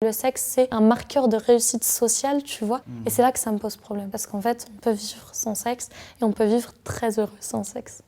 Le sexe, c'est un marqueur de réussite sociale, tu vois. Et c'est là que ça me pose problème. Parce qu'en fait, on peut vivre sans sexe et on peut vivre très heureux sans sexe.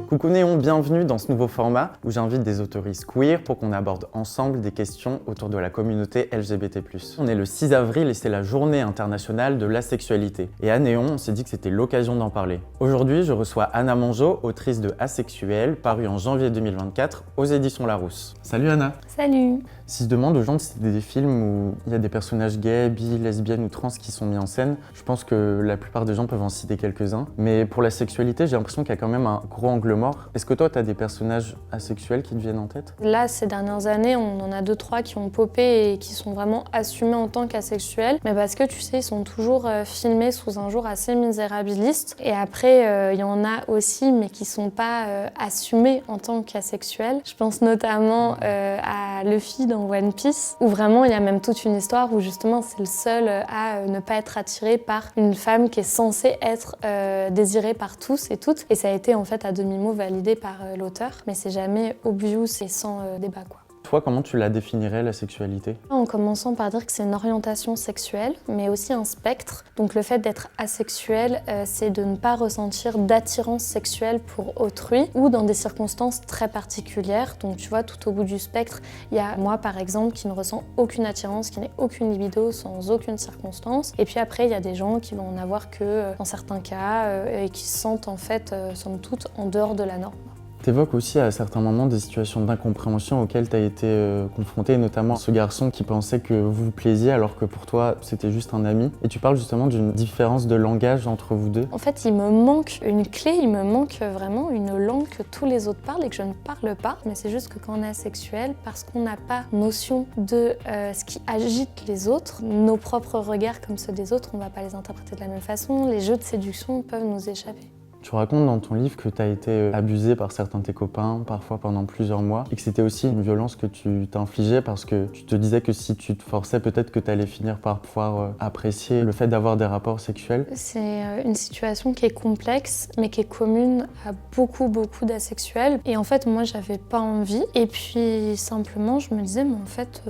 Coucou Néon, bienvenue dans ce nouveau format où j'invite des autoristes queer pour qu'on aborde ensemble des questions autour de la communauté LGBT+. On est le 6 avril et c'est la journée internationale de l'asexualité. Et à Néon, on s'est dit que c'était l'occasion d'en parler. Aujourd'hui, je reçois Anna Mongeau, autrice de Asexuelle, paru en janvier 2024 aux éditions Larousse. Salut Anna. Salut. Si je demande aux gens si c'est des films où il y a des personnages gays, bi, lesbiennes ou trans qui sont mis en scène, je pense que la plupart des gens peuvent en citer quelques-uns. Mais pour la sexualité, j'ai l'impression qu'il y a quand même un gros angle mort. Est-ce que toi, tu as des personnages asexuels qui te viennent en tête? Là, ces dernières années, on en a 2-3 qui ont popé et qui sont vraiment assumés en tant qu'asexuels. Mais parce que, tu sais, ils sont toujours filmés sous un jour assez misérabiliste. Et après, il y en a aussi, mais qui sont pas assumés en tant qu'asexuels. Je pense notamment à Luffy dans One Piece, où vraiment, il y a même toute une histoire où justement, c'est le seul à ne pas être attiré par une femme qui est censée être désirée par tous et toutes. Et ça a été en fait à demi-mot validé par l'auteur, mais c'est jamais obvious et sans débat, quoi. Toi, comment tu la définirais, la sexualité? En commençant par dire que c'est une orientation sexuelle, mais aussi un spectre. Donc le fait d'être asexuel, c'est de ne pas ressentir d'attirance sexuelle pour autrui ou dans des circonstances très particulières. Donc tu vois, tout au bout du spectre, il y a moi par exemple qui ne ressens aucune attirance, qui n'ai aucune libido sans aucune circonstance. Et puis après, il y a des gens qui vont en avoir que dans certains cas et qui se sentent en fait, somme toute, en dehors de la norme. T'évoques aussi à certains moments des situations d'incompréhension auxquelles tu as été confrontée, notamment ce garçon qui pensait que vous vous plaisiez alors que pour toi c'était juste un ami. Et tu parles justement d'une différence de langage entre vous deux. En fait, il me manque une clé, il me manque vraiment une langue que tous les autres parlent et que je ne parle pas. Mais c'est juste que quand on est asexuel, parce qu'on n'a pas notion de ce qui agite les autres, nos propres regards comme ceux des autres, on ne va pas les interpréter de la même façon. Les jeux de séduction peuvent nous échapper. Tu racontes dans ton livre que tu as été abusée par certains de tes copains, parfois pendant plusieurs mois, et que c'était aussi une violence que tu t'infligeais parce que tu te disais que si tu te forçais, peut-être que tu allais finir par pouvoir apprécier le fait d'avoir des rapports sexuels. C'est une situation qui est complexe, mais qui est commune à beaucoup d'asexuels. Et en fait, moi, j'avais pas envie. Et puis, simplement, je me disais, mais en fait,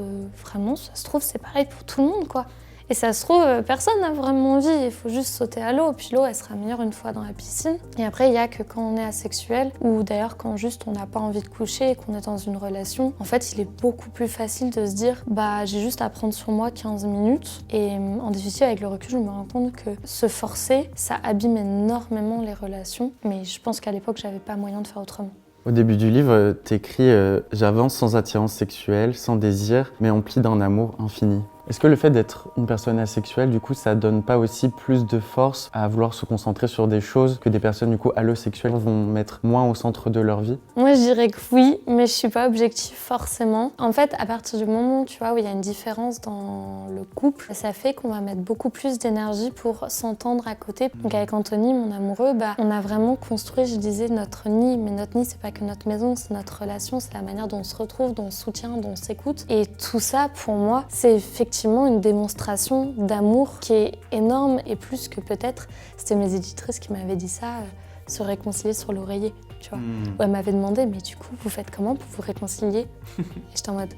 vraiment, ça se trouve, c'est pareil pour tout le monde, quoi. Et ça se trouve, personne n'a vraiment envie, il faut juste sauter à l'eau, puis l'eau, elle sera meilleure une fois dans la piscine. Et après, il y a que quand on est asexuel, ou d'ailleurs quand juste on n'a pas envie de coucher et qu'on est dans une relation, en fait, il est beaucoup plus facile de se dire, bah j'ai juste à prendre sur moi 15 minutes. Et en définitive, avec le recul, je me rends compte que se forcer, ça abîme énormément les relations. Mais je pense qu'à l'époque, j'avais pas moyen de faire autrement. Au début du livre, t'écris « J'avance sans attirance sexuelle, sans désir, mais empli d'un amour infini ». Est-ce que le fait d'être une personne asexuelle, du coup, ça donne pas aussi plus de force à vouloir se concentrer sur des choses que des personnes, du coup, allosexuelles vont mettre moins au centre de leur vie? Moi, je dirais que oui, mais je suis pas objective forcément. En fait, à partir du moment, tu vois, où il y a une différence dans le couple, ça fait qu'on va mettre beaucoup plus d'énergie pour s'entendre à côté. Donc avec Anthony, mon amoureux, on a vraiment construit, je disais, notre nid. Mais notre nid, c'est pas que notre maison, c'est notre relation, c'est la manière dont on se retrouve, dont on se soutient, dont on s'écoute. Et tout ça, pour moi, c'est effectivement une démonstration d'amour qui est énorme et plus que peut-être, c'était mes éditrices qui m'avaient dit ça, se réconcilier sur l'oreiller, tu vois. Où elles m'avaient demandé, mais du coup, vous faites comment pour vous réconcilier? Et j'étais en mode,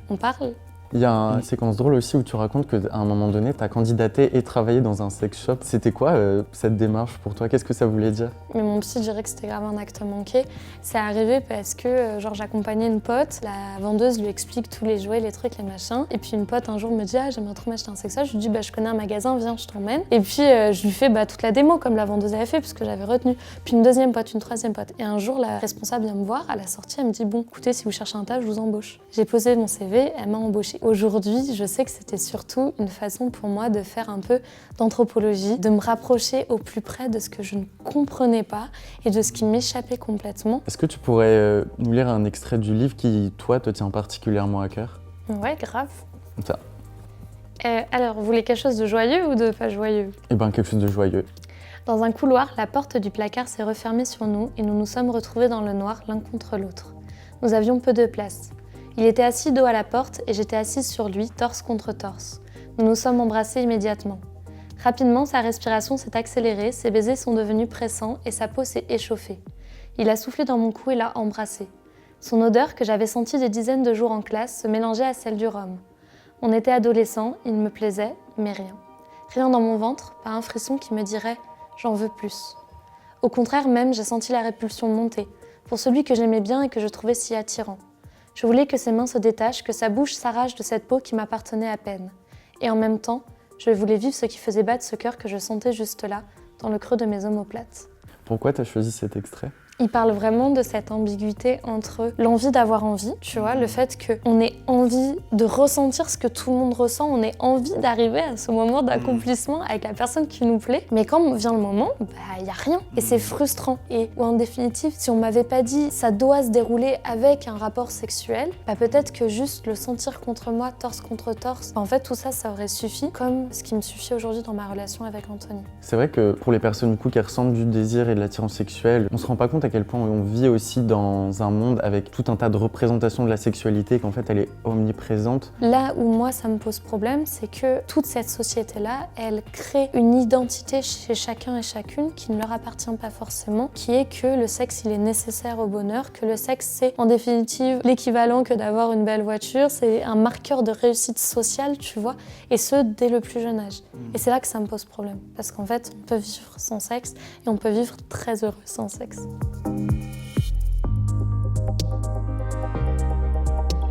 on parle. Il y a une séquence drôle aussi où tu racontes qu'à un moment donné, tu as candidaté et travaillé dans un sex shop. C'était quoi cette démarche pour toi? Qu'est-ce que ça voulait dire? Mais mon psy dirait que c'était grave un acte manqué. C'est arrivé parce que j'accompagnais une pote, la vendeuse lui explique tous les jouets, les trucs, les machins. Et puis une pote un jour me dit « Ah, j'aimerais trop m'acheter un sex shop ». Je lui dis « Je connais un magasin, viens, je t'emmène ». Et puis je lui fais toute la démo comme la vendeuse avait fait parce que j'avais retenu. Puis une deuxième pote, une troisième pote. Et un jour, la responsable vient me voir, à la sortie, elle me dit « Bon, écoutez, si vous cherchez un taf, je vous embauche ». J'ai posé mon CV, elle m'a embauchée. Aujourd'hui, je sais que c'était surtout une façon pour moi de faire un peu d'anthropologie, de me rapprocher au plus près de ce que je ne comprenais pas et de ce qui m'échappait complètement. Est-ce que tu pourrais nous lire un extrait du livre qui, toi, te tient particulièrement à cœur? Ouais, grave. Ça. Alors, vous voulez quelque chose de joyeux ou de pas joyeux? Eh ben, quelque chose de joyeux. Dans un couloir, la porte du placard s'est refermée sur nous et nous nous sommes retrouvés dans le noir l'un contre l'autre. Nous avions peu de place. Il était assis dos à la porte et j'étais assise sur lui, torse contre torse. Nous nous sommes embrassés immédiatement. Rapidement, sa respiration s'est accélérée, ses baisers sont devenus pressants et sa peau s'est échauffée. Il a soufflé dans mon cou et l'a embrassé. Son odeur, que j'avais sentie des dizaines de jours en classe, se mélangeait à celle du rhum. On était adolescents, il me plaisait, mais rien. Rien dans mon ventre, pas un frisson qui me dirait « j'en veux plus ». Au contraire même, j'ai senti la répulsion monter, pour celui que j'aimais bien et que je trouvais si attirant. Je voulais que ses mains se détachent, que sa bouche s'arrache de cette peau qui m'appartenait à peine. Et en même temps, je voulais vivre ce qui faisait battre ce cœur que je sentais juste là, dans le creux de mes omoplates. Pourquoi tu as choisi cet extrait ? Il parle vraiment de cette ambiguïté entre l'envie d'avoir envie, tu vois, le fait qu'on ait envie de ressentir ce que tout le monde ressent, on ait envie d'arriver à ce moment d'accomplissement avec la personne qui nous plaît, mais quand vient le moment, il n'y a rien. Et c'est frustrant. Et en définitive, si on m'avait pas dit ça doit se dérouler avec un rapport sexuel, peut-être que juste le sentir contre moi, torse contre torse, en fait tout ça, ça aurait suffi, comme ce qui me suffit aujourd'hui dans ma relation avec Anthony. C'est vrai que pour les personnes du coup, qui ressentent du désir et de l'attirance sexuelle, on se rend pas compte à quel point on vit aussi dans un monde avec tout un tas de représentations de la sexualité, qu'en fait elle est omniprésente. Là où moi ça me pose problème, c'est que toute cette société-là, elle crée une identité chez chacun et chacune qui ne leur appartient pas forcément, qui est que le sexe il est nécessaire au bonheur, que le sexe c'est en définitive l'équivalent que d'avoir une belle voiture, c'est un marqueur de réussite sociale, tu vois, et ce dès le plus jeune âge. Et c'est là que ça me pose problème, parce qu'en fait on peut vivre sans sexe et on peut vivre très heureux sans sexe.